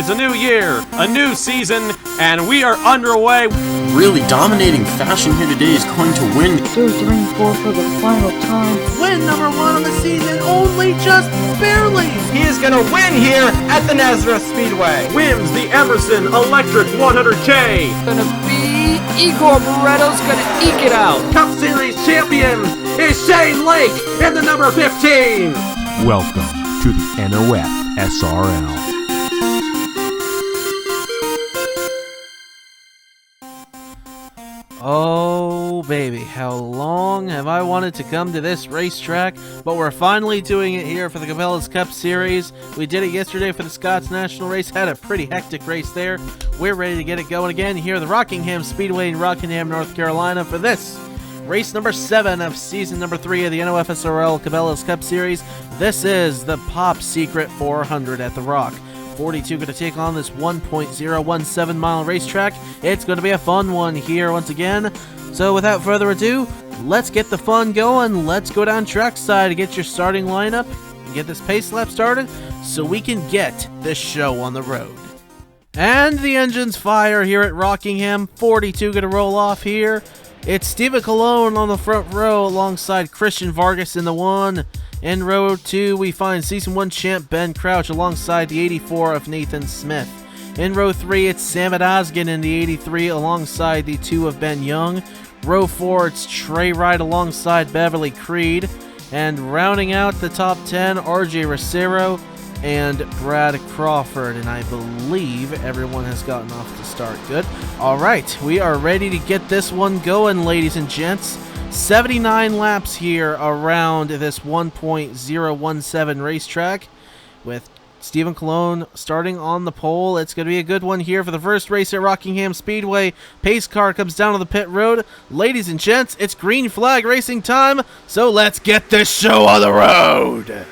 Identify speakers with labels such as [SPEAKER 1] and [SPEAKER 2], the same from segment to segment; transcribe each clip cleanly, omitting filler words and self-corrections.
[SPEAKER 1] It's a new year, a new season, and we are underway.
[SPEAKER 2] Really dominating fashion here today is going to win.
[SPEAKER 3] 2, 3, 4 for the final time.
[SPEAKER 4] Win number 1 of the season, only just barely.
[SPEAKER 5] He is going to win here at the NOFSRL Speedway.
[SPEAKER 1] Wins the Emerson Electric 100K.
[SPEAKER 6] Gonna be Igor Barretto's gonna eke it out.
[SPEAKER 1] Cup Series champion is Shane Lake in the number 15.
[SPEAKER 7] Welcome to the NOFSRL.
[SPEAKER 8] Oh baby, how long have I wanted to come to this racetrack, but we're finally doing it here for the Cabela's Cup Series. We did it yesterday for the Scots National Race, had a pretty hectic race there. We're ready to get it going again here at the Rockingham Speedway in Rockingham, North Carolina for this race number 7 of season number 3 of the NOFSRL Cabela's Cup Series. This is the Pop Secret 400 at the Rock. 42 going to take on this 1.017 mile racetrack. It's going to be a fun one here once again. So without further ado, let's get the fun going. Let's go down trackside to get your starting lineup and get this pace lap started so we can get this show on the road. And the engines fire here at Rockingham. 42 going to roll off here. It's Steven Colon on the front row alongside Christian Vargas in the 1. In row 2, we find Season 1 champ Ben Crouch alongside the 84 of Nathan Smith. In row 3, it's Sam Osgen in the 83 alongside the 2 of Ben Young. Row 4, it's Trey Wright alongside Beverly Creed. And rounding out the top 10, RJ Rosero and Brad Crawford. And I believe everyone has gotten off to start good. All right, we are ready to get this one going, ladies and gents. 79 laps here around this 1.017 racetrack with Steven Colon starting on the pole. It's going to be a good one here for the first race at Rockingham Speedway. Pace car comes down to the pit road. Ladies and gents, it's green flag racing time, so let's get this show on the road.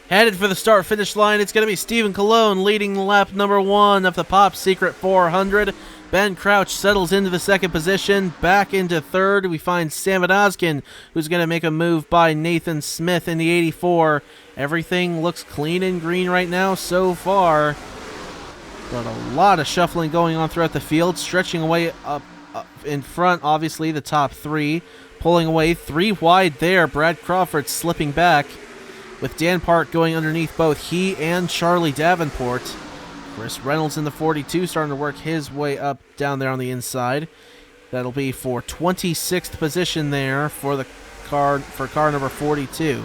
[SPEAKER 8] Headed for the start-finish line, it's going to be Steven Colon leading lap number 1 of the Pop Secret 400. Ben Crouch settles into the second position. Back into third, we find Sam Osgen, who's going to make a move by Nathan Smith in the 84. Everything looks clean and green right now so far. But a lot of shuffling going on throughout the field, stretching away up in front, obviously, the top 3. Pulling away 3 wide there, Brad Crawford slipping back, with Dan Park going underneath both he and Charlie Davenport. Chris Reynolds in the 42 starting to work his way up down there on the inside. That'll be for 26th position there for car number 42.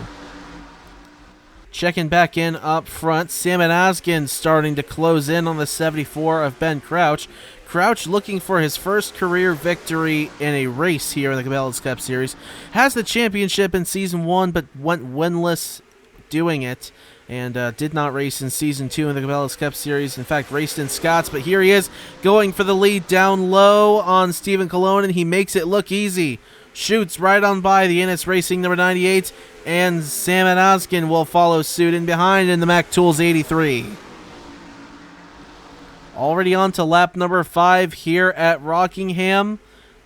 [SPEAKER 8] Checking back in up front, Sam Osgen starting to close in on the 74 of Ben Crouch. Crouch looking for his first career victory in a race here in the Cabela's Cup Series. Has the championship in Season 1 but went winless doing it, and did not race in Season 2 in the Cabela's Cup Series. In fact, raced in Scots, but here he is going for the lead down low on Steven Colon, and he makes it look easy. Shoots right on by the Ennis Racing number 98, and Sam Osgen will follow suit in behind in the Mac Tools 83. Already on to lap number 5 here at Rockingham.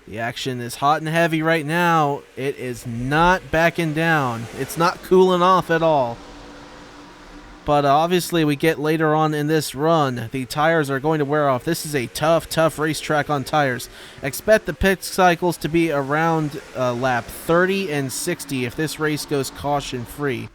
[SPEAKER 8] The action is hot and heavy right now. It is not backing down. It's not cooling off at all. But obviously we get later on in this run, the tires are going to wear off. This is a tough racetrack on tires. Expect the pit cycles to be around lap 30 and 60 if this race goes caution-free,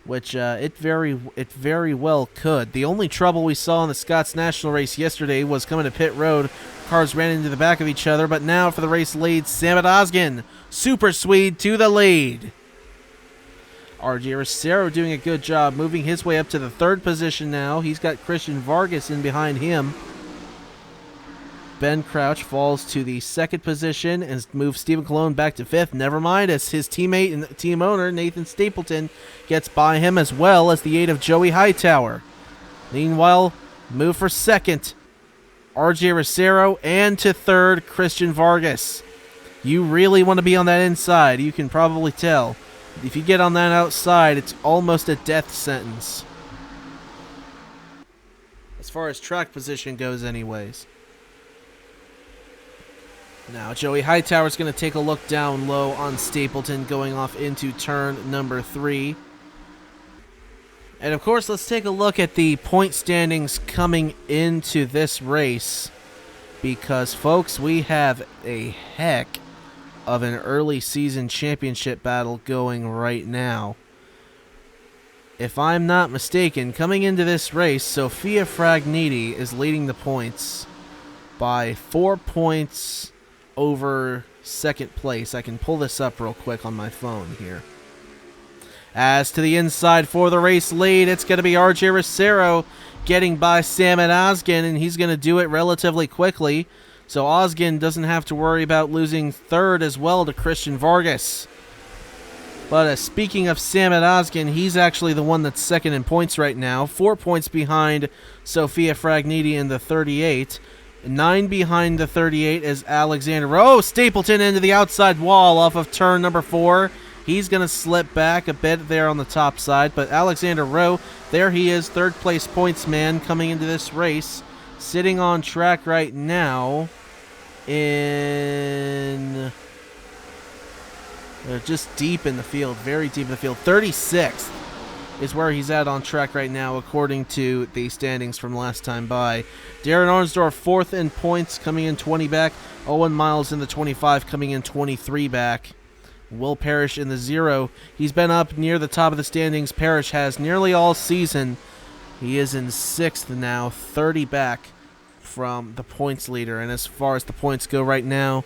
[SPEAKER 8] which it very well could. The only trouble we saw in the Scots National race yesterday was coming to pit road. Cars ran into the back of each other, but now for the race lead, Sam Osgen, Super Swede to the lead. RJ Rosero doing a good job, moving his way up to the 3rd position now. He's got Christian Vargas in behind him. Ben Crouch falls to the 2nd position and moves Steven Colon back to 5th. Never mind, as his teammate and team owner, Nathan Stapleton, gets by him, as well as the 8 of Joey Hightower. Meanwhile, move for 2nd, RJ Rosero, and to 3rd, Christian Vargas. You really want to be on that inside. You can probably tell. If you get on that outside, it's almost a death sentence. As far as track position goes anyways. Now, Joey Hightower's going to take a look down low on Stapleton going off into turn number 3. And, of course, let's take a look at the point standings coming into this race. Because, folks, we have a heck of an early season championship battle going right now. If I'm not mistaken, coming into this race, Sophia Fragniti is leading the points by 4 points over second place. I can pull this up real quick on my phone here. As to the inside for the race lead, it's going to be RJ Rosero getting by Samet Ozgen, and he's going to do it relatively quickly. So Ozgen doesn't have to worry about losing third as well to Christian Vargas. But speaking of Samet Ozgen, he's actually the one that's second in points right now. 4 points behind Sophia Fragniti in the 38. 9 behind the 38 is Alexander. Oh, Stapleton into the outside wall off of turn number 4. He's going to slip back a bit there on the top side. But Alexander Rowe, there he is, third place points man coming into this race. Sitting on track right now in... just deep in the field, very deep in the field. 36th is where he's at on track right now, according to the standings from last time by. Darren Arnsdorf, 4th in points, coming in 20 back. Owen Miles in the 25, coming in 23 back. Will Parrish in the 0. He's been up near the top of the standings. Parrish has nearly all season. He is in 6th now, 30 back from the points leader. And as far as the points go right now,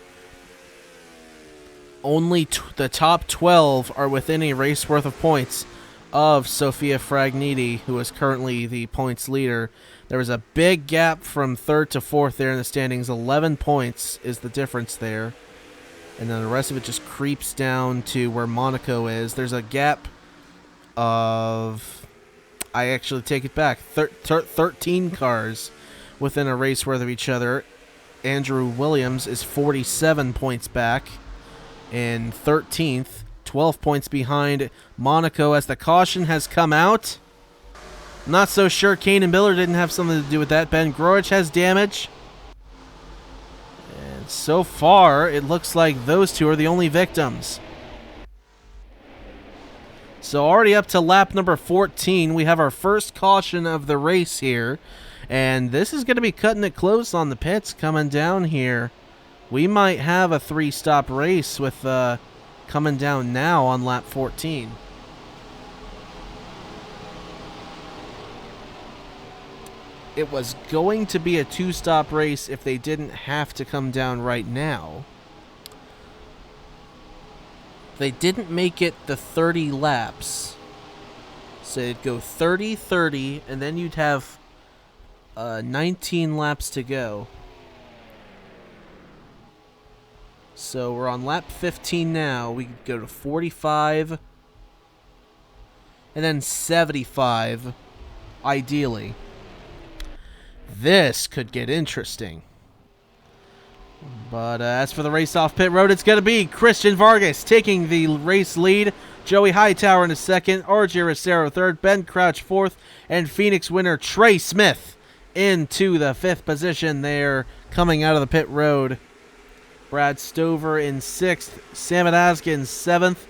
[SPEAKER 8] only the top 12 are within a race worth of points of Sophia Fragniti, who is currently the points leader. There was a big gap from 3rd to 4th there in the standings. 11 points is the difference there. And then the rest of it just creeps down to where Monaco is. There's a gap of... I actually take it back. 13 cars within a race worth of each other. Andrew Williams is 47 points back in 13th, 12 points behind Monaco as the caution has come out. Not so sure Kane Miller didn't have something to do with that. Ben Groich has damage. And so far, it looks like those two are the only victims. So already up to lap number 14, we have our first caution of the race here. And this is going to be cutting it close on the pits coming down here. We might have a 3-stop race with coming down now on lap 14. It was going to be a 2-stop race if they didn't have to come down right now. They didn't make it the 30 laps. So it'd go 30, 30, and then you'd have 19 laps to go. So we're on lap 15 now. We could go to 45 and then 75, ideally. This could get interesting. But as for the race off pit road, it's going to be Christian Vargas taking the race lead. Joey Hightower in a second. RJ Rosero third. Ben Crouch fourth. And Phoenix winner Trey Smith into the 5th position there coming out of the pit road. Brad Stover in 6th. Samet Ozgen 7th.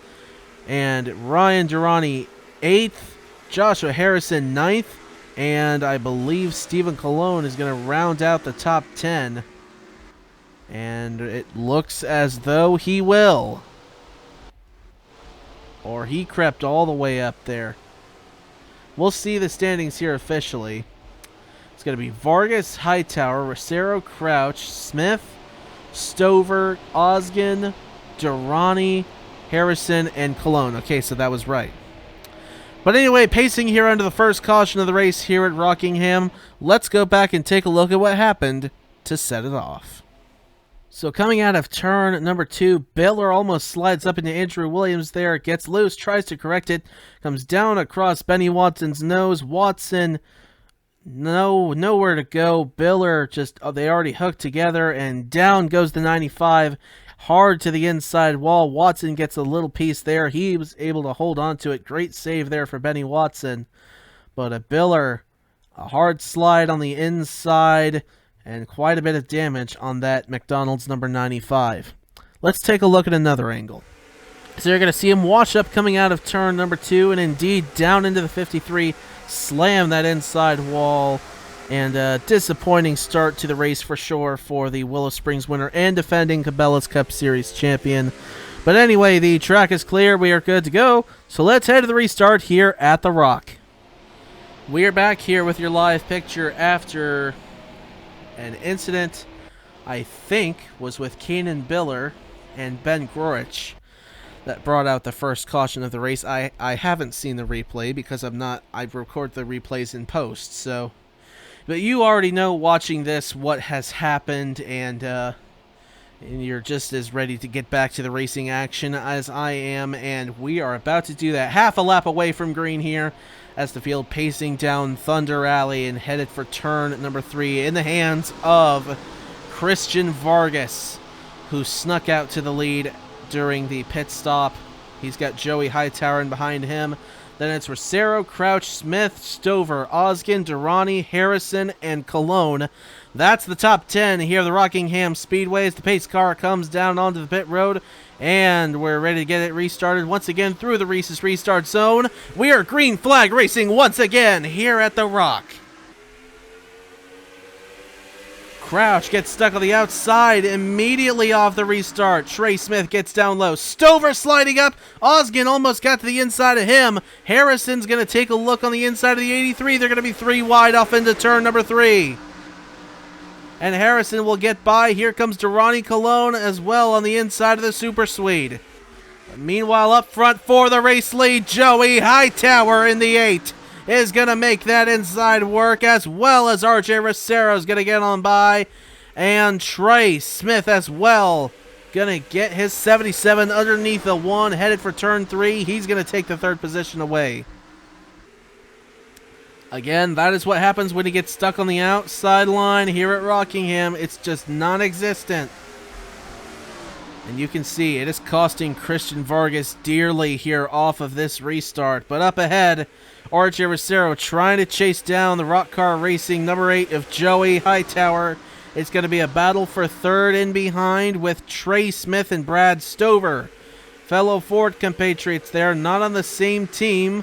[SPEAKER 8] And Ryan Durrani 8th. Joshua Harrison 9th. And I believe Stephen Colon is going to round out the top 10. And it looks as though he will. Or he crept all the way up there. We'll see the standings here officially. It's going to be Vargas, Hightower, Rosero, Crouch, Smith, Stover, Ozgen, Durrani, Harrison, and Colon. Okay, so that was right. But anyway, pacing here under the first caution of the race here at Rockingham. Let's go back and take a look at what happened to set it off. So coming out of turn number 2, Baylor almost slides up into Andrew Williams there. Gets loose, tries to correct it. Comes down across Benny Watson's nose. Watson, nowhere to go. Baylor just, they already hooked together. And down goes the 95. hard to the inside wall. Watson gets a little piece there. He was able to hold on to it. Great save there for Benny Watson. But a Biller, a hard slide on the inside, and quite a bit of damage on that McDonald's number 95. Let's take a look at another angle. So you're going to see him wash up coming out of turn number 2, and indeed down into the 53, slam that inside wall, and a disappointing start to the race for sure for the Willow Springs winner and defending Cabela's Cup Series champion. But anyway, the track is clear. We are good to go. So let's head to the restart here at the Rock. We are back here with your live picture after an incident I think was with Keenan Biller and Ben Grorich that brought out the first caution of the race. I haven't seen the replay because I record the replays in post, so but you already know watching this what has happened, and you're just as ready to get back to the racing action as I am, and we are about to do that. Half a lap away from green here as the field pacing down Thunder Alley and headed for turn number 3 in the hands of Christian Vargas, who snuck out to the lead during the pit stop. He's got Joey Hightower in behind him. Then it's Rosero, Crouch, Smith, Stover, Oskin, Durrani, Harrison, and Cologne. That's the top 10 here at the Rockingham Speedway as the pace car comes down onto the pit road, and we're ready to get it restarted once again through the Reese's Restart Zone. We are green flag racing once again here at the Rock. Crouch gets stuck on the outside immediately off the restart. Trey Smith gets down low. Stover sliding up. Oskin almost got to the inside of him. Harrison's going to take a look on the inside of the 83. They're going to be 3 wide off into turn number 3. And Harrison will get by. Here comes Durrani Cologne as well on the inside of the Super Swede. Meanwhile, up front for the race lead, Joey Hightower in the 8. Is going to make that inside work, as well as RJ Rosero is going to get on by. And Trey Smith as well. Going to get his 77 underneath the 1, headed for turn 3. He's going to take the 3rd position away. Again, that is what happens when he gets stuck on the outside line here at Rockingham. It's just non-existent. And you can see it is costing Christian Vargas dearly here off of this restart. But up ahead, RJ Rosero trying to chase down the Rock Car Racing number 8 of Joey Hightower. It's going to be a battle for 3rd in behind with Trey Smith and Brad Stover. Fellow Ford compatriots there, not on the same team,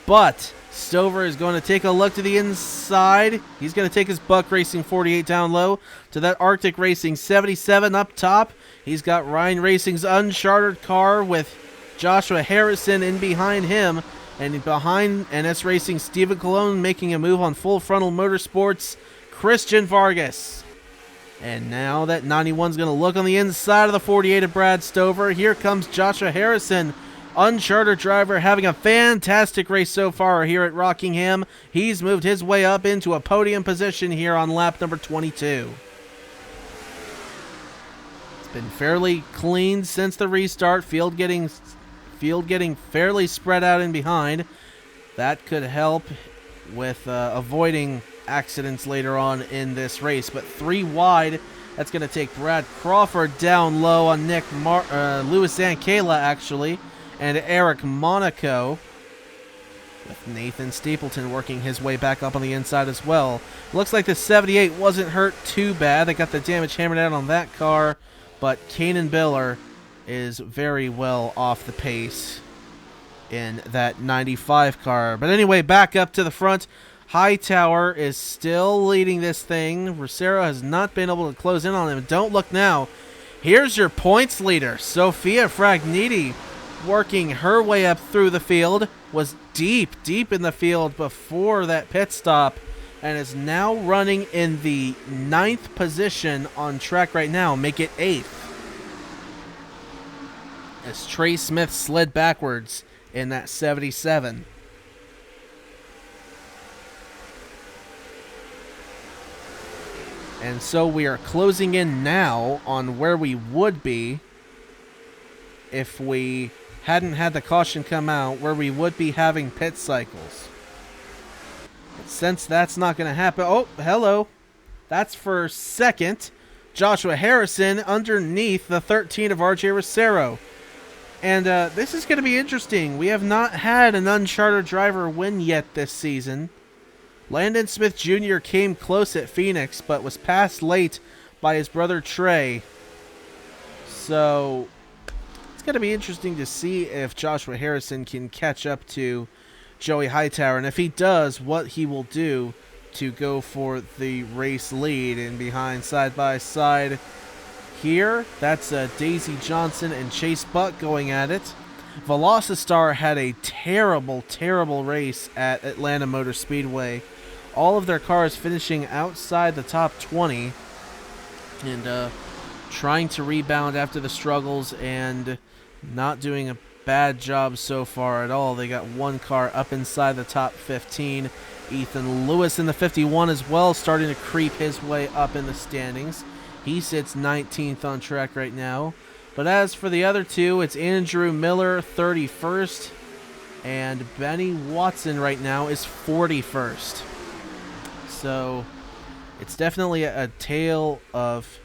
[SPEAKER 8] but Stover is going to take a look to the inside. He's going to take his Buck Racing 48 down low to that Arctic Racing 77 up top. He's got Ryan Racing's Uncharted car with Joshua Harrison in behind him. And behind NS Racing, Steven Cologne making a move on Full Frontal Motorsports, Christian Vargas. And now that 91's going to look on the inside of the 48 of Brad Stover. Here comes Joshua Harrison, Uncharted driver, having a fantastic race so far here at Rockingham. He's moved his way up into a podium position here on lap number 22. It's been fairly clean since the restart. Field getting fairly spread out in behind. That could help with avoiding accidents later on in this race. But 3 wide, that's going to take Brad Crawford down low on Louis Ankela, actually, and Eric Monaco, with Nathan Stapleton working his way back up on the inside as well. Looks like the 78 wasn't hurt too bad. They got the damage hammered out on that car, but Kanan Biller is very well off the pace in that 95 car. But anyway, back up to the front. Hightower is still leading this thing. Rosero has not been able to close in on him. Don't look now. Here's your points leader, Sophia Fragniti, working her way up through the field. Was deep in the field before that pit stop, and is now running in the 9th position on track right now. Make it 8th. As Trey Smith slid backwards in that 77. And so we are closing in now on where we would be if we hadn't had the caution come out, where we would be having pit cycles. But since that's not going to happen... Oh, hello. That's for 2nd. Joshua Harrison underneath the 13 of RJ Rosero. And this is going to be interesting. We have not had an uncharted driver win yet this season. Landon Smith Jr. came close at Phoenix, but was passed late by his brother Trey. So it's going to be interesting to see if Joshua Harrison can catch up to Joey Hightower, and if he does, what he will do to go for the race lead. And behind side by side here, that's Daisy Johnson and Chase Buck going at it. Velocistar had a terrible, terrible race at Atlanta Motor Speedway. All of their cars finishing outside the top 20 and trying to rebound after the struggles and not doing a bad job so far at all. They got one car up inside the top 15. Ethan Lewis in the 51 as well, starting to creep his way up in the standings. He sits 19th on track right now. But as for the other two, it's Andrew Miller 31st and Benny Watson right now is 41st. So it's definitely a tale of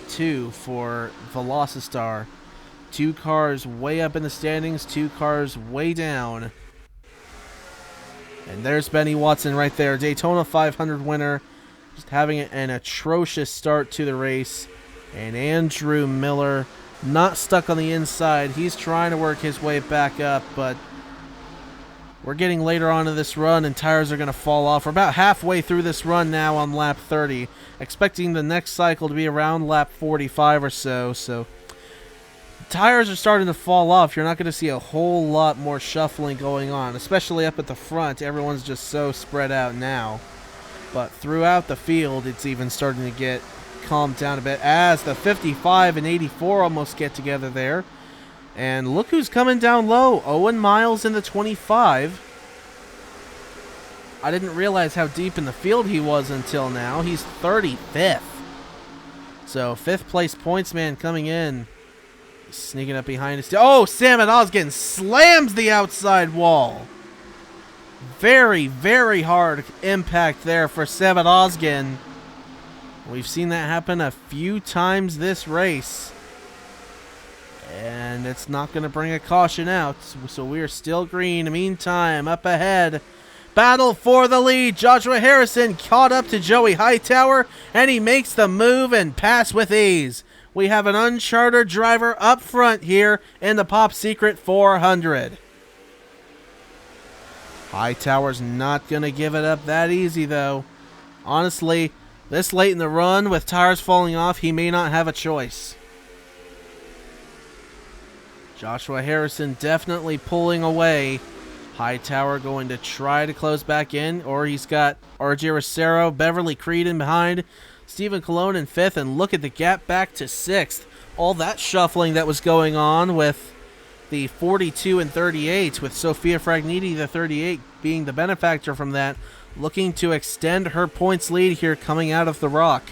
[SPEAKER 8] two for Velocistar. Two cars way up in the standings, two cars way down. And there's Benny Watson right there, Daytona 500 winner, just having an atrocious start to the race. And Andrew Miller not stuck on the inside. He's trying to work his way back up, but we're getting later on in this run and tires are going to fall off. We're about halfway through this run now on lap 30, expecting the next cycle to be around lap 45 or so. So tires are starting to fall off. You're not going to see a whole lot more shuffling going on, especially up at the front. Everyone's just so spread out now. But throughout the field, it's even starting to get calmed down a bit as the 55 and 84 almost get together there. And look who's coming down low. Owen Miles in the 25. I didn't realize how deep in the field he was until now. He's 35th. So 5th place points man coming in. Sneaking up behind us. Oh, Salmon Osgen slams the outside wall. Very, very hard impact there for Salmon Osgen. We've seen that happen a few times this race. And it's not going to bring a caution out. So we are still green. Meantime, up ahead, battle for the lead. Joshua Harrison caught up to Joey Hightower, and he makes the move and pass with ease. We have an uncharted driver up front here in the Pop Secret 400. Hightower's not going to give it up that easy, though. Honestly, this late in the run with tires falling off, he may not have a choice. Joshua Harrison definitely pulling away. Hightower going to try to close back in, or he's got RJ Rosero, Beverly Creed in behind, Stephen Colon in 5th, and look at the gap back to 6th. All that shuffling that was going on with the 42 and 38, with Sophia Fragniti, the 38, being the benefactor from that, looking to extend her points lead here coming out of the Rock.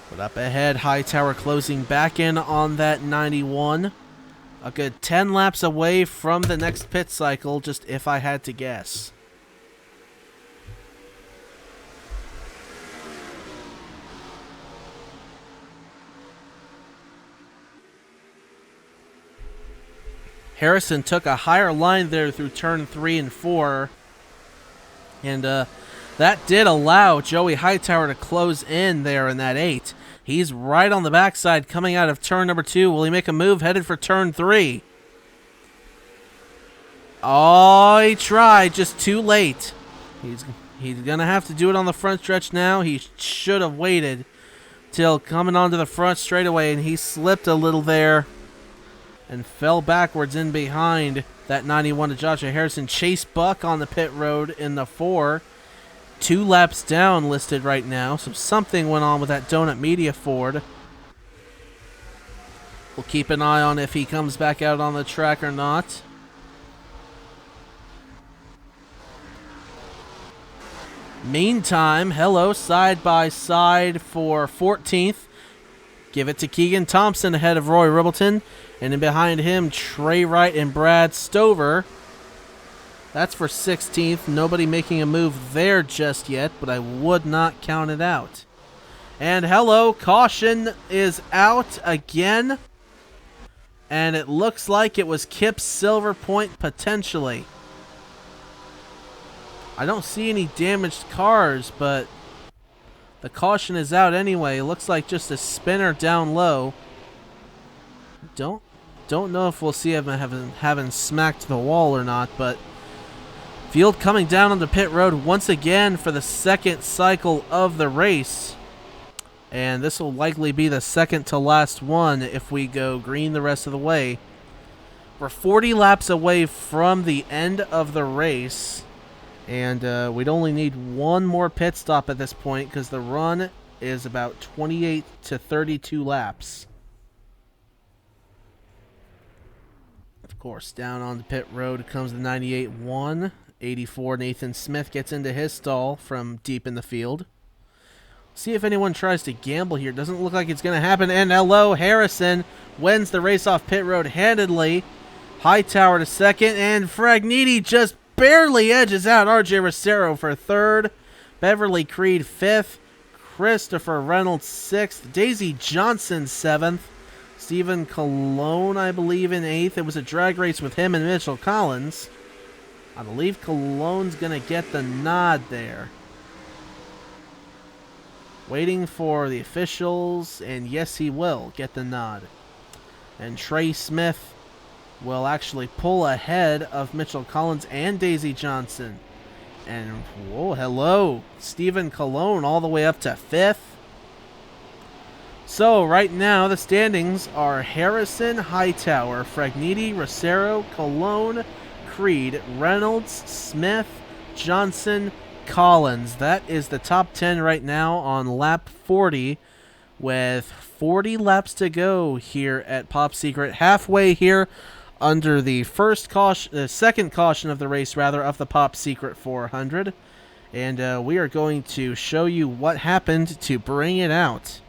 [SPEAKER 8] But up ahead, Hightower closing back in on that 91. A good 10 laps away from the next pit cycle, just if I had to guess. Harrison took a higher line there through turn 3 and 4. And that did allow Joey Hightower to close in there in that 8. He's right on the backside coming out of turn number 2. Will he make a move headed for turn 3? Oh, he tried, just too late. He's going to have to do it on the front stretch now. He should have waited till coming onto the front straightaway, and he slipped a little there and fell backwards in behind that 91 to Joshua Harrison. Chase Buck on the pit road in the 4. 2 laps down listed right now, so something went on with that Donut Media Ford. We'll keep an eye on if he comes back out on the track or not. Meantime, hello, side by side for 14th. Give it to Keegan Thompson ahead of Roy Ribbleton. And in behind him, Trey Wright and Brad Stover. That's for 16th. Nobody making a move there just yet, but I would not count it out. And hello, caution is out again. And it looks like it was Kip's Silver Point potentially. I don't see any damaged cars, but the caution is out anyway. It looks like just a spinner down low. Don't know if we'll see him having smacked the wall or not, but field coming down on the pit road once again for the second cycle of the race. And this will likely be the second to last one if we go green the rest of the way. We're 40 laps away from the end of the race. And we'd only need one more pit stop at this point because the run is about 28 to 32 laps. Of course, down on the pit road comes the 98-1. 84 Nathan Smith gets into his stall from deep in the field. See if anyone tries to gamble here. Doesn't look like it's going to happen. And hello, Harrison wins the race off pit road handedly. Hightower to second. And Fragniti just barely edges out RJ Rosero for third. Beverly Creed fifth. Christopher Reynolds sixth. Daisy Johnson seventh. Stephen Colon, I believe, in eighth. It was a drag race with him and Mitchell Collins. I believe Colon's going to get the nod there. Waiting for the officials, and yes, he will get the nod. And Trey Smith will actually pull ahead of Mitchell Collins and Daisy Johnson. And, whoa, hello, Stephen Colon all the way up to fifth. So, right now, the standings are Harrison, Hightower, Fragniti, Rosero, Colon, Creed, Reynolds, Smith, Johnson, Collins. That is the top 10 right now on lap 40 with 40 laps to go here at Pop Secret. Halfway here under the second caution of the race, of the Pop Secret 400. And we are going to show you what happened to bring it out.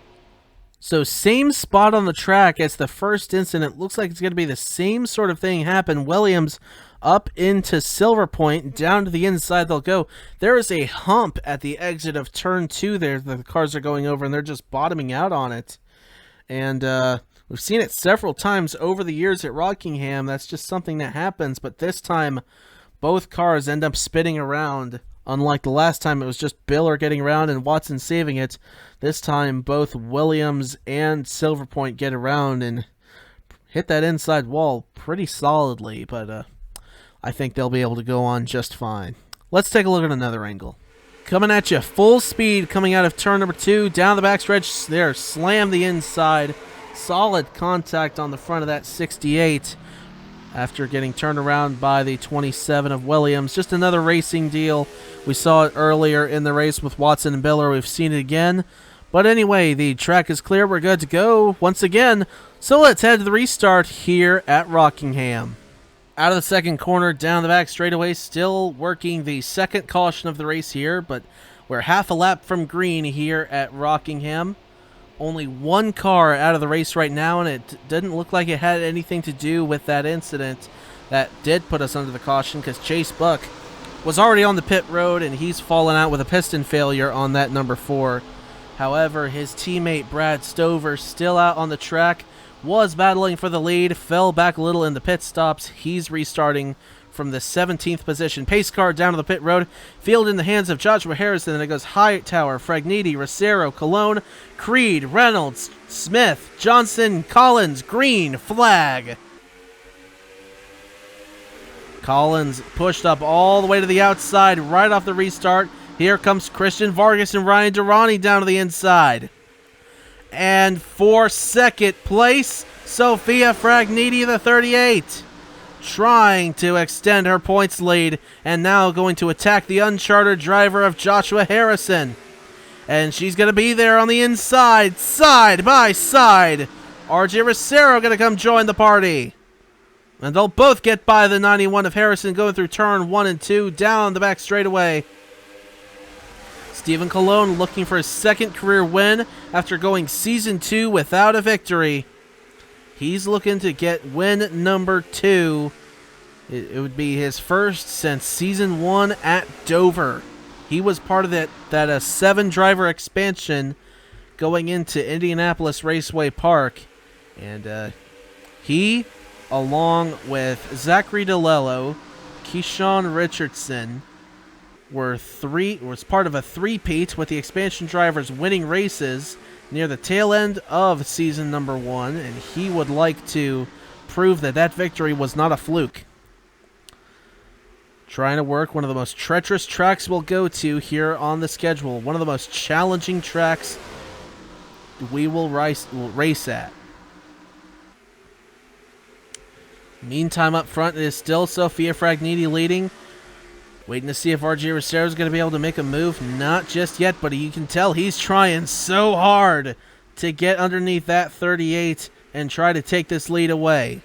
[SPEAKER 8] So same spot on the track as the first incident. Looks like it's going to be the same sort of thing happen. Williams up into Silver Point, down to the inside they'll go. There is a hump at the exit of turn 2 there that the cars are going over, and they're just bottoming out on it. And we've seen it several times over the years at Rockingham. That's just something that happens, but this time both cars end up spinning around. Unlike the last time, it was just Biller getting around and Watson saving it. This time, both Williams and Silver Point get around and hit that inside wall pretty solidly, but I think they'll be able to go on just fine. Let's take a look at another angle. Coming at you full speed, coming out of turn number 2, down the backstretch there, slam the inside. Solid contact on the front of that 68 after getting turned around by the 27 of Williams. Just another racing deal. We saw it earlier in the race with Watson and Biller. We've seen it again. But anyway, the track is clear. We're good to go once again. So let's head to the restart here at Rockingham. Out of the second corner, down the back straightaway, still working the second caution of the race here, but we're half a lap from green here at Rockingham. Only one car out of the race right now, and it didn't look like it had anything to do with that incident that did put us under the caution, because Chase Buck was already on the pit road, and he's fallen out with a piston failure on that number 4. However, his teammate Brad Stover, still out on the track, was battling for the lead, fell back a little in the pit stops. He's restarting from the 17th position. Pace car down to the pit road. Field in the hands of Joshua Harrison. And it goes Hightower, Fragniti, Rosero, Colon, Creed, Reynolds, Smith, Johnson, Collins, green, flag. Collins pushed up all the way to the outside right off the restart. Here comes Christian Vargas and Ryan Durrani down to the inside. And for second place, Sophia Fragniti, the 38. Trying to extend her points lead, and now going to attack the uncharted driver of Joshua Harrison. And she's going to be there on the inside, side by side. RJ Rosero going to come join the party. And they'll both get by the 91 of Harrison going through turn 1 and 2, down the back straightaway. Stephen Colon looking for his second career win after going season 2 without a victory. He's looking to get win number 2 It would be his first since season 1 at Dover. He was part of that 7-driver expansion going into Indianapolis Raceway Park. And he, along with Zachary DeLello, Keyshawn Richardson, was part of a three-peat with the expansion drivers winning races near the tail end of season number 1, and he would like to prove that victory was not a fluke. Trying to work one of the most treacherous tracks we'll go to here on the schedule, one of the most challenging tracks we will race at. Meantime, up front, it is still Sofia Fragniti leading. Waiting to see if RJ Rosero is going to be able to make a move. Not just yet, but you can tell he's trying so hard to get underneath that 38 and try to take this lead away.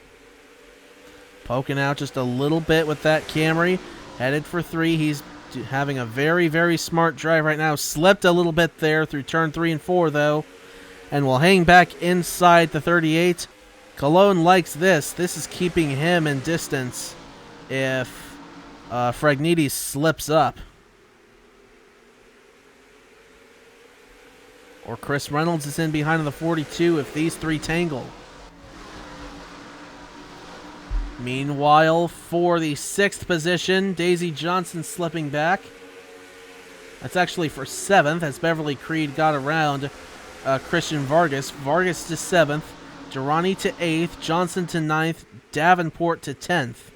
[SPEAKER 8] Poking out just a little bit with that Camry. Headed for 3. He's having a very, very smart drive right now. Slipped a little bit there through turn 3 and 4, though. And will hang back inside the 38. Cologne likes this. This is keeping him in distance if Fragniti slips up. Or Chris Reynolds is in behind on the 42 if these three tangle. Meanwhile, for the 6th position, Daisy Johnson slipping back. That's actually for 7th as Beverly Creed got around Christian Vargas. Vargas to 7th, Durrani to 8th, Johnson to 9th, Davenport to 10th.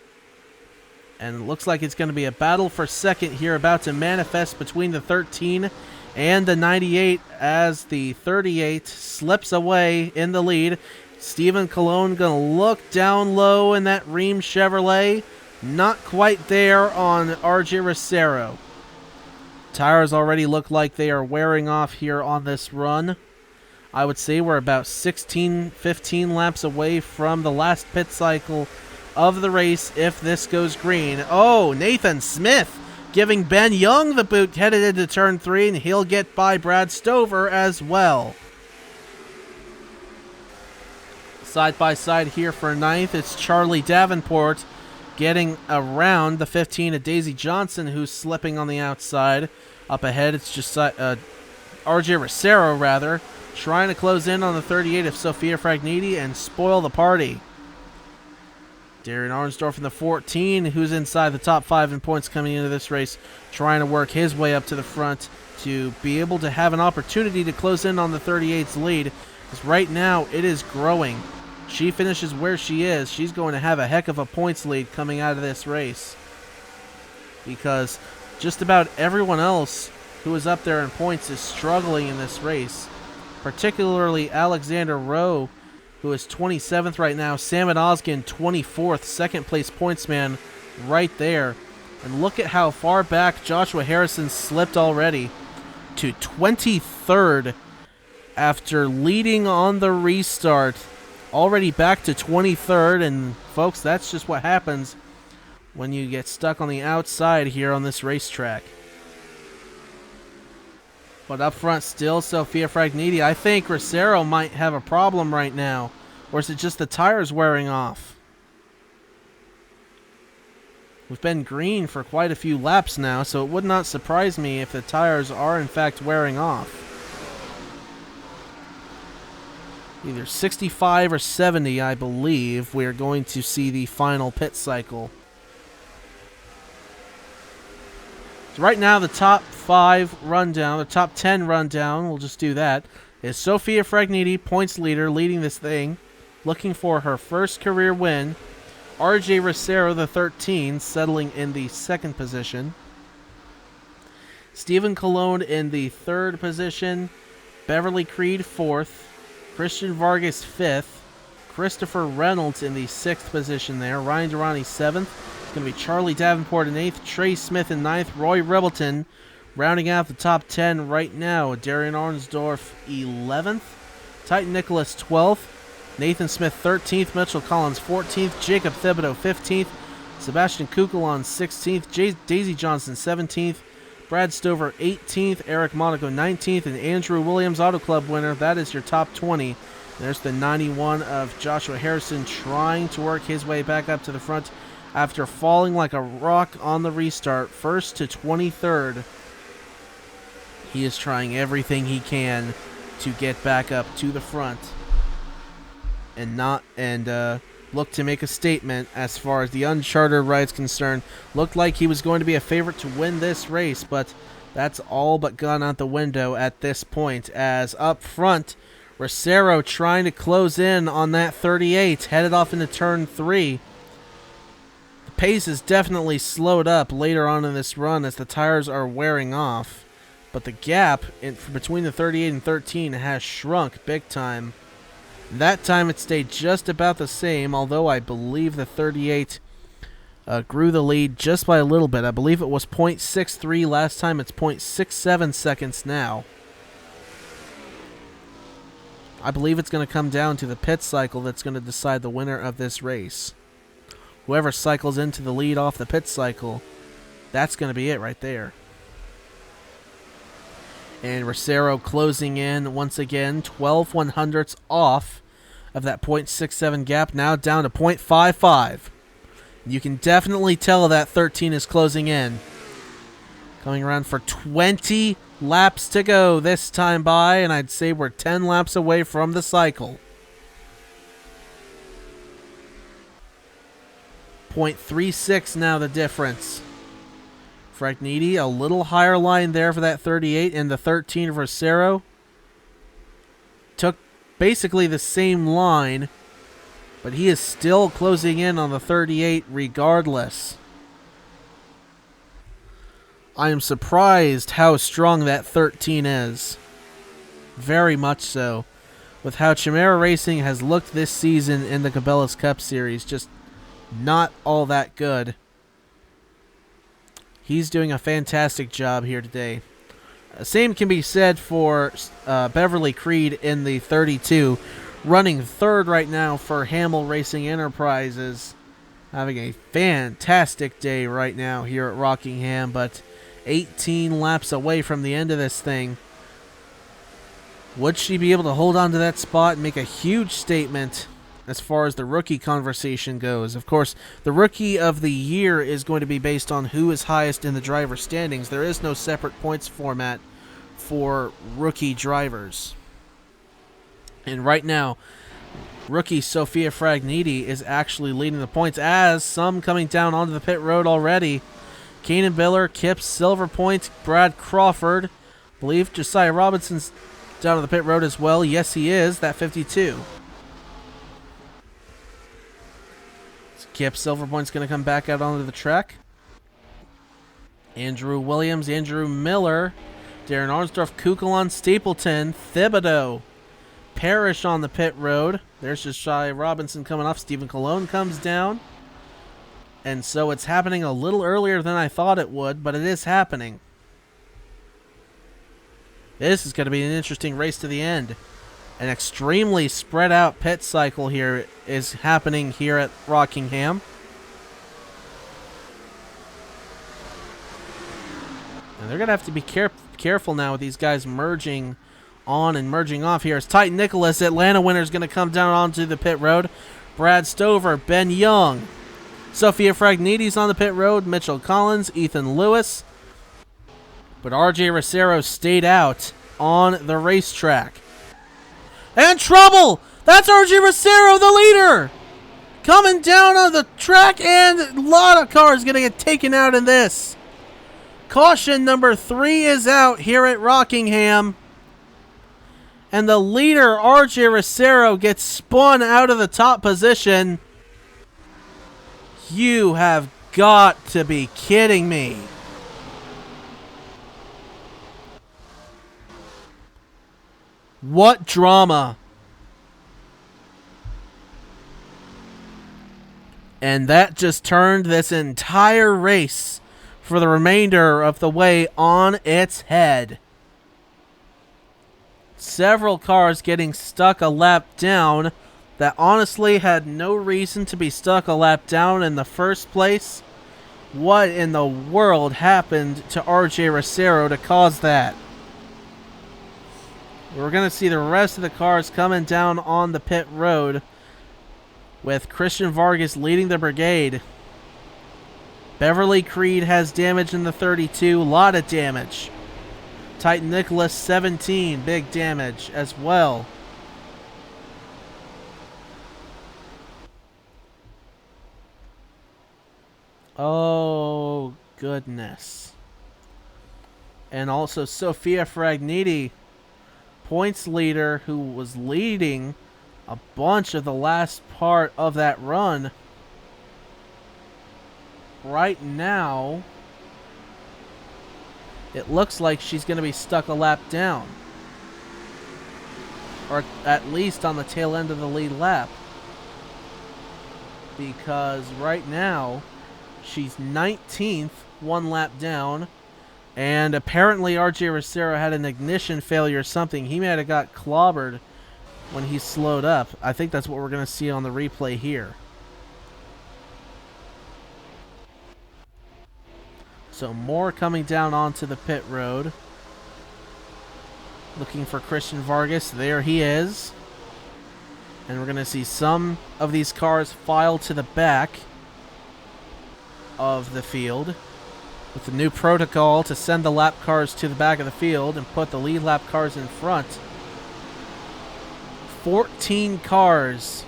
[SPEAKER 8] And it looks like it's going to be a battle for 2nd here about to manifest between the 13 and the 98 as the 38 slips away in the lead. Stephen Colon going to look down low in that Rheem Chevrolet. Not quite there on RJ Rosero. Tires already look like they are wearing off here on this run. I would say we're about 16, 15 laps away from the last pit cycle of the race if this goes green. Oh, Nathan Smith giving Ben Young the boot headed into turn 3, and he'll get by Brad Stover as well. Side by side here for 9th, it's Charlie Davenport getting around the 15 of Daisy Johnson, who's slipping on the outside. Up ahead, it's just RJ Rosero, rather, trying to close in on the 38 of Sofia Fragniti and spoil the party. Darren Arnsdorf in the 14, who's inside the top 5 in points coming into this race, trying to work his way up to the front to be able to have an opportunity to close in on the 38's lead. Because right now, it is growing. She finishes where she is, she's going to have a heck of a points lead coming out of this race. Because just about everyone else who is up there in points is struggling in this race. Particularly Alexander Rowe, who is 27th right now. Samit Ozgen, 24th, second place pointsman right there. And look at how far back Joshua Harrison slipped already to 23rd after leading on the restart. Already back to 23rd, and folks, that's just what happens when you get stuck on the outside here on this racetrack. But up front still, Sofia Fragniti. I think Rosero might have a problem right now. Or is it just the tires wearing off? We've been green for quite a few laps now, so it would not surprise me if the tires are in fact wearing off. Either 65 or 70, I believe, we are going to see the final pit cycle. So right now, the top 5 rundown, the top 10 rundown, we'll just do that, is Sofia Fragniti, points leader, leading this thing, looking for her first career win. RJ Rosero, the 13, settling in the 2nd position. Stephen Colon in the 3rd position. Beverly Creed, 4th. Christian Vargas, 5th. Christopher Reynolds in the 6th position there. Ryan Durrani, 7th. It's going to be Charlie Davenport in 8th. Trey Smith in 9th. Roy Rebleton rounding out the top 10 right now. Darian Arnsdorf, 11th. Titan Nicholas, 12th. Nathan Smith, 13th. Mitchell Collins, 14th. Jacob Thibodeau, 15th. Sebastian Kukulon, 16th. Daisy Johnson, 17th. Brad Stover, 18th. Eric Monaco, 19th. And Andrew Williams, Auto Club winner. That is your top 20. There's the 91 of Joshua Harrison trying to work his way back up to the front. after falling like a rock on the restart, first to 23rd. He is trying everything he can to get back up to the front and look to make a statement as far as the uncharted ride is concerned. Looked like he was going to be a favorite to win this race, but that's all but gone out the window at this point, as up front, Rosero trying to close in on that 38, headed off into turn 3. The pace is definitely slowed up later on in this run as the tires are wearing off, but the gap between the 38 and 13 has shrunk big time. That time it stayed just about the same, although I believe the 38 grew the lead just by a little bit. I believe it was 0.63 last time. It's 0.67 seconds now. I believe it's going to come down to the pit cycle that's going to decide the winner of this race. Whoever cycles into the lead off the pit cycle, that's going to be it right there. And Rosero closing in once again, 12 100ths off of that 0.67 gap, now down to 0.55. You can definitely tell that 13 is closing in. Coming around for 20 laps to go this time by, and I'd say we're 10 laps away from the cycle. 0.36 now the difference. Fragniti, a little higher line there for that 38, and the 13 of Rosero took basically the same line, but he is still closing in on the 38 regardless. I am surprised how strong that 13 is. Very much so. With how Chimera Racing has looked this season in the Cabela's Cup Series, just not all that good. He's doing a fantastic job here today. Same can be said for Beverly Creed in the 32, running third right now for Hamill Racing Enterprises. Having a fantastic day right now here at Rockingham, but 18 laps away from the end of this thing. Would she be able to hold on to that spot and make a huge statement as far as the rookie conversation goes? Of course, the rookie of the year is going to be based on who is highest in the driver standings. There is no separate points format for rookie drivers. And right now, rookie Sophia Fragniti is actually leading the points, as some coming down onto the pit road already. Kanan Biller, Kip, Silver Point, Brad Crawford. I believe Josiah Robinson's down on the pit road as well. Yes, he is. That 52. Kip Silverpoint's going to come back out onto the track. Andrew Williams, Andrew Miller, Darren Arnsdorf, Kukulon, Stapleton, Thibodeau, Parrish on the pit road. There's Josiah Robinson coming off. Stephen Colon comes down. And so it's happening a little earlier than I thought it would, but it is happening. This is going to be an interesting race to the end. An extremely spread out pit cycle here is happening here at Rockingham. And they're going to have to be careful now with these guys merging on and merging off here. As Titan Nicholas, Atlanta winner, is going to come down onto the pit road. Brad Stover, Ben Young, Sophia Fragniti's on the pit road, Mitchell Collins, Ethan Lewis. But RJ Rosero stayed out on the racetrack. And trouble! That's RJ Rosero, the leader! Coming down on the track, and a lot of cars going to get taken out in this. Caution number 3 is out here at Rockingham. And the leader, RJ Rosero, gets spun out of the top position. You have got to be kidding me. What drama. And that just turned this entire race for the remainder of the way on its head. Several cars getting stuck a lap down that honestly had no reason to be stuck a lap down in the first place. What in the world happened to RJ Rosero to cause that? We're going to see the rest of the cars coming down on the pit road with Christian Vargas leading the brigade. Beverly Creed has damage in the 32. A lot of damage. Titan Nicholas, 17. Big damage as well. Oh, goodness. And also Sophia Fragniti, points leader, who was leading a bunch of the last part of that run. Right now, it looks like she's going to be stuck a lap down. Or at least on the tail end of the lead lap. Because right now, she's 19th, one lap down. And apparently RJ Rosero had an ignition failure or something. He might have got clobbered when he slowed up. I think that's what we're going to see on the replay here. So more coming down onto the pit road. Looking for Christian Vargas. There he is. And we're going to see some of these cars file to the back of the field, with the new protocol to send the lap cars to the back of the field and put the lead lap cars in front. 14 cars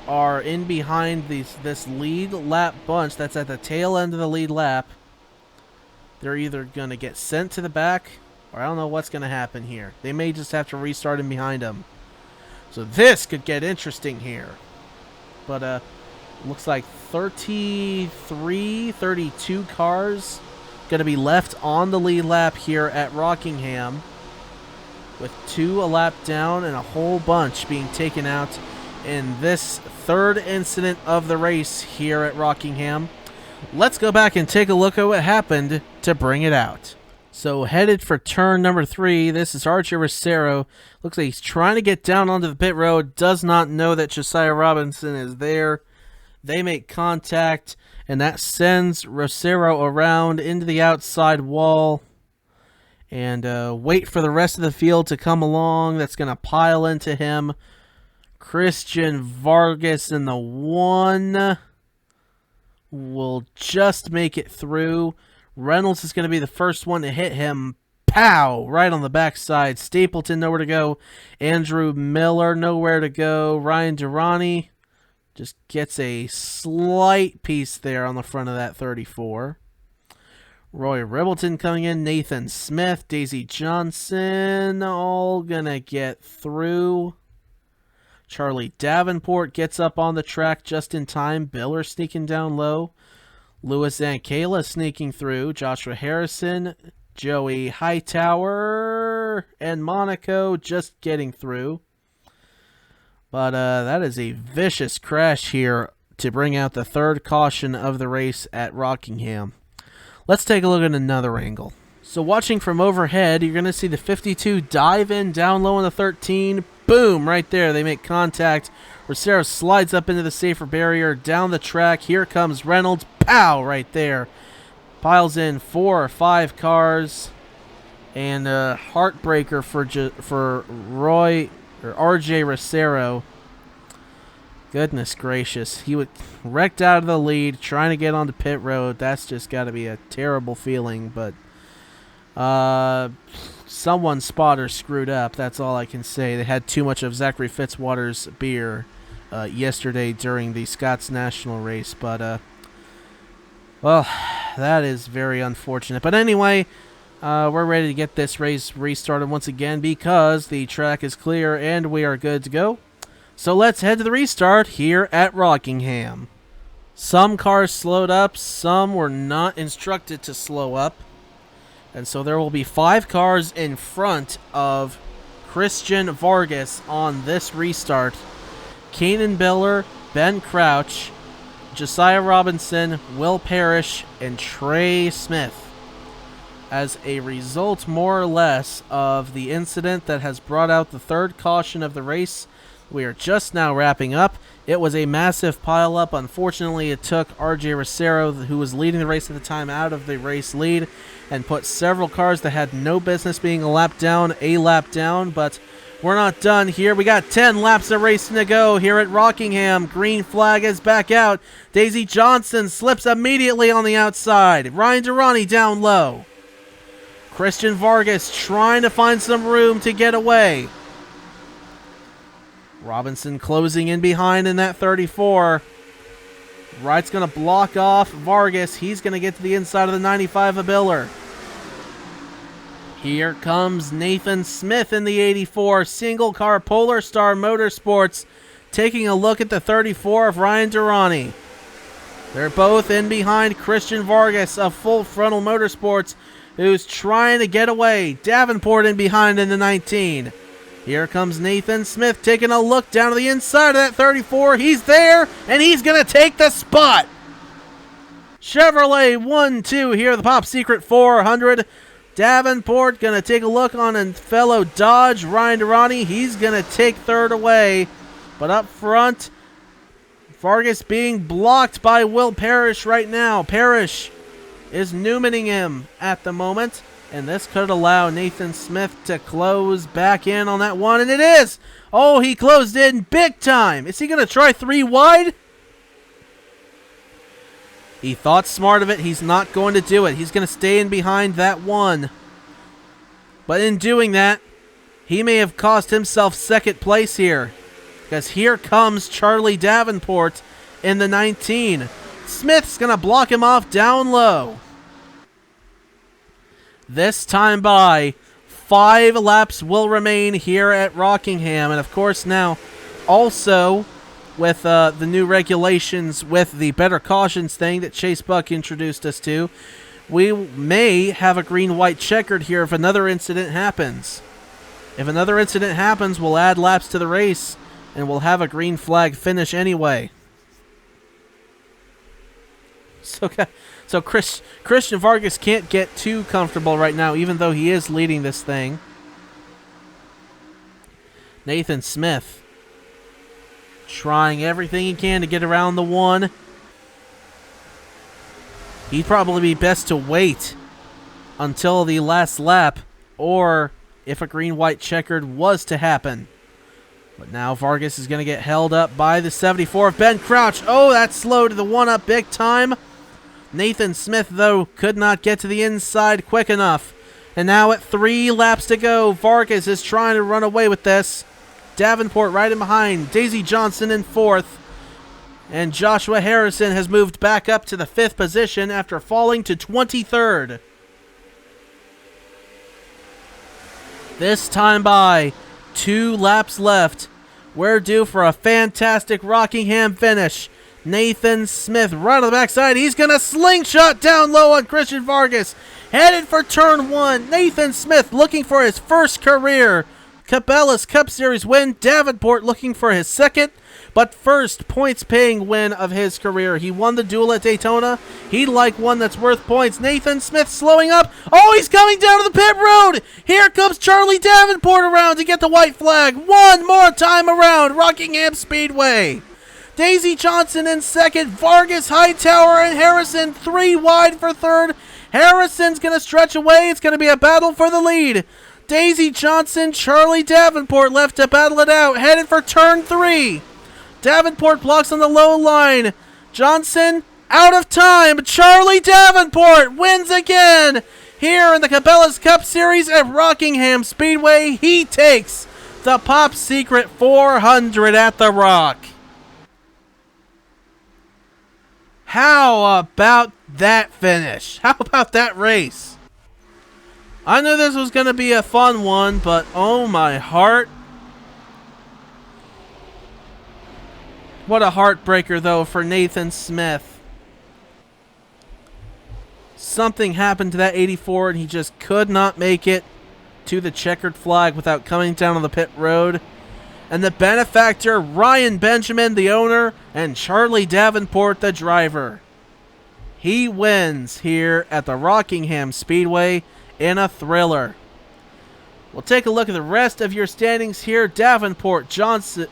[SPEAKER 8] are in behind this lead lap bunch that's at the tail end of the lead lap. They're either going to get sent to the back, or I don't know what's going to happen here. They may just have to restart in behind them. So this could get interesting here. But looks like 32 cars going to be left on the lead lap here at Rockingham, with 2 a lap down and a whole bunch being taken out in this third incident of the race here at Rockingham. Let's go back and take a look at what happened to bring it out. So headed for turn number 3, this is RJ Rosero. Looks like he's trying to get down onto the pit road, does not know that Josiah Robinson is there. They make contact, and that sends Rosero around into the outside wall. And wait for the rest of the field to come along. That's going to pile into him. Christian Vargas in the 1 will just make it through. Reynolds is going to be the first one to hit him. Pow! Right on the backside. Stapleton nowhere to go. Andrew Miller nowhere to go. Ryan Durrani just gets a slight piece there on the front of that 34. Roy Ribbleton coming in. Nathan Smith. Daisy Johnson all going to get through. Charlie Davenport gets up on the track just in time. Biller sneaking down low. Louis Ankela sneaking through. Joshua Harrison. Joey Hightower. And Monaco just getting through. But that is a vicious crash here to bring out the third caution of the race at Rockingham. Let's take a look at another angle. So watching from overhead, you're going to see the 52 dive in down low on the 13. Boom, right there. They make contact. Rosero slides up into the safer barrier, down the track. Here comes Reynolds. Pow, right there. Piles in 4 or 5 cars. And a heartbreaker for Roy or RJ Rosero. Goodness gracious. He would wrecked out of the lead, trying to get onto pit road. That's just got to be a terrible feeling, but someone's spotter screwed up. That's all I can say. They had too much of Zachary Fitzwater's beer yesterday during the Scots National race, but well, that is very unfortunate. But anyway, we're ready to get this race restarted once again because the track is clear and we are good to go. So let's head to the restart here at Rockingham. Some cars slowed up, some were not instructed to slow up. And so there will be 5 cars in front of Christian Vargas on this restart. Kanan Biller, Ben Crouch, Josiah Robinson, Will Parrish, and Trey Smith. As a result, more or less, of the incident that has brought out the third caution of the race, we are just now wrapping up. It was a massive pileup. Unfortunately, it took RJ Rosero, who was leading the race at the time, out of the race lead and put several cars that had no business being a lap down. But We're not done here. We got 10 laps of racing to go here at Rockingham. Green flag is back out. Daisy Johnson slips immediately on the outside. Ryan Durrani down low. Christian Vargas trying to find some room to get away. Robinson closing in behind in that 34. Wright's going to block off Vargas. He's going to get to the inside of the 95 of Biller. Here comes Nathan Smith in the 84, single car Polar Star Motorsports, taking a look at the 34 of Ryan Durrani. They're both in behind Christian Vargas of Full Frontal Motorsports, who's trying to get away. Davenport in behind in the 19. Here comes Nathan Smith taking a look down to the inside of that 34. He's there, and he's going to take the spot. Chevrolet 1-2 here, the Pop Secret 400. Davenport going to take a look on a fellow Dodge, Ryan Durrani. He's going to take third away. But up front, Vargas being blocked by Will Parrish right now. Parrish is Newmaning him at the moment. And this could allow Nathan Smith to close back in on that one. And it is! Oh, he closed in big time. Is he going to try 3 wide? He thought smart of it. He's not going to do it. He's going to stay in behind that one. But in doing that, he may have cost himself second place here. Because here comes Charlie Davenport in the 19. Smith's going to block him off down low. This time by, 5 laps will remain here at Rockingham. And of course now, also with the new regulations with the better cautions thing that Chase Buck introduced us to, we may have a green-white checkered here if another incident happens. If another incident happens, we'll add laps to the race, and we'll have a green flag finish anyway. So Christian Vargas can't get too comfortable right now, even though he is leading this thing. Nathan Smith trying everything he can to get around the one. He'd probably be best to wait until the last lap, or if a green-white checkered was to happen. But now Vargas is going to get held up by the 74 of Ben Crouch. Oh, that slowed the one up big time. Nathan Smith, though, could not get to the inside quick enough. And now at 3 laps to go, Vargas is trying to run away with this. Davenport right in behind. Daisy Johnson in 4th. And Joshua Harrison has moved back up to the 5th position after falling to 23rd. This time by, 2 laps left. We're due for a fantastic Rockingham finish. Nathan Smith right on the backside. He's going to slingshot down low on Christian Vargas. Headed for turn 1. Nathan Smith looking for his first career Cabela's Cup Series win. Davenport looking for his second, but first points-paying win of his career. He won the duel at Daytona. He'd like one that's worth points. Nathan Smith slowing up. Oh, he's coming down to the pit road. Here comes Charlie Davenport around to get the white flag. One more time around Rockingham Speedway. Daisy Johnson in second. Vargas, Hightower, and Harrison 3 wide for third. Harrison's going to stretch away. It's going to be a battle for the lead. Daisy Johnson, Charlie Davenport left to battle it out. Headed for turn 3. Davenport blocks on the low line. Johnson out of time. Charlie Davenport wins again. Here in the Cabela's Cup Series at Rockingham Speedway, he takes the Pop Secret 400 at the Rock. How about that finish? How about that race? I knew this was going to be a fun one, but oh my heart. What a heartbreaker, though, for Nathan Smith. Something happened to that 84, and he just could not make it to the checkered flag without coming down on the pit road. And the benefactor, Ryan Benjamin, the owner, and Charlie Davenport, the driver. He wins here at the Rockingham Speedway in a thriller. We'll take a look at the rest of your standings here. Davenport, Johnson,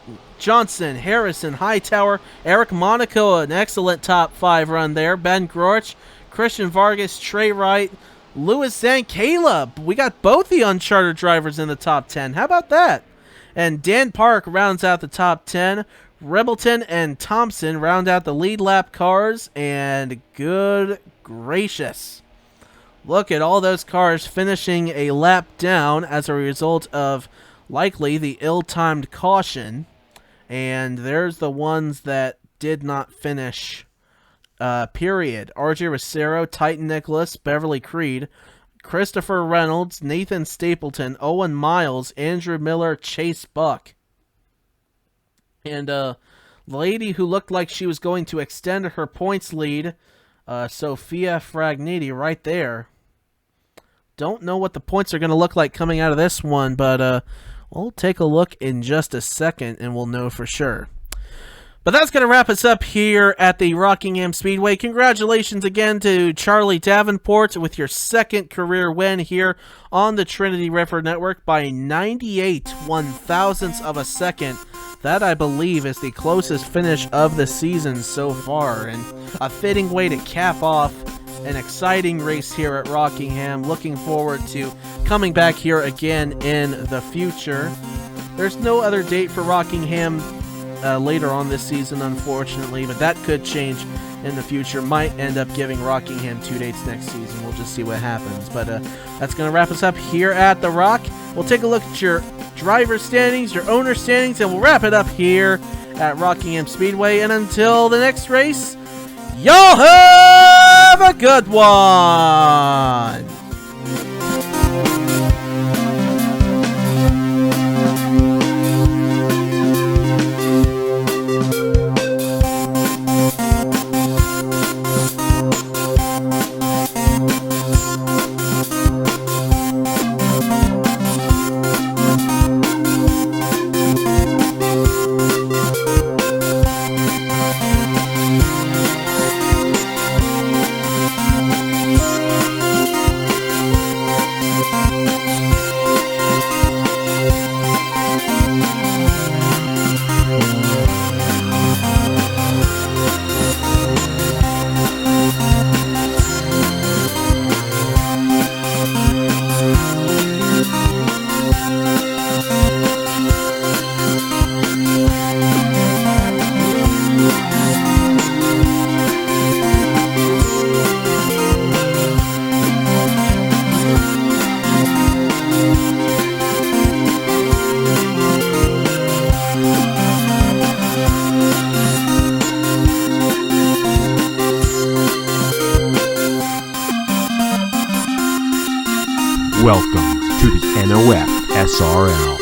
[SPEAKER 8] Harrison, Hightower, Eric Monaco, an excellent top 5 run there. Ben Grorch, Christian Vargas, Trey Wright, Louis and Caleb. We got both the uncharted drivers in the top 10. How about that? And Dan Park rounds out the top 10. Rebleton and Thompson round out the lead lap cars, and good gracious. Look at all those cars finishing a lap down as a result of likely the ill-timed caution. And there's the ones that did not finish, period. RJ Rosero, Titan Nicholas, Beverly Creed, Christopher Reynolds, Nathan Stapleton, Owen Miles, Andrew Miller, Chase Buck. And the lady who looked like she was going to extend her points lead, Sophia Fragniti, right there. Don't know what the points are going to look like coming out of this one, but we'll take a look in just a second and we'll know for sure. But that's going to wrap us up here at the Rockingham Speedway. Congratulations again to Charlie Davenport with your second career win here on the Trinity River Network by 98 1/1000ths of a second. That, I believe, is the closest finish of the season so far, and a fitting way to cap off an exciting race here at Rockingham. Looking forward to coming back here again in the future. There's no other date for Rockingham later on this season, unfortunately, but that could change in the future. Might end up giving Rockingham 2 dates next season. We'll just see what happens. But that's going to wrap us up here at The Rock. We'll take a look at your driver standings, your owner standings, and we'll wrap it up here at Rockingham Speedway. And until the next race, y'all have a good one!
[SPEAKER 7] Welcome to the NOFSRL.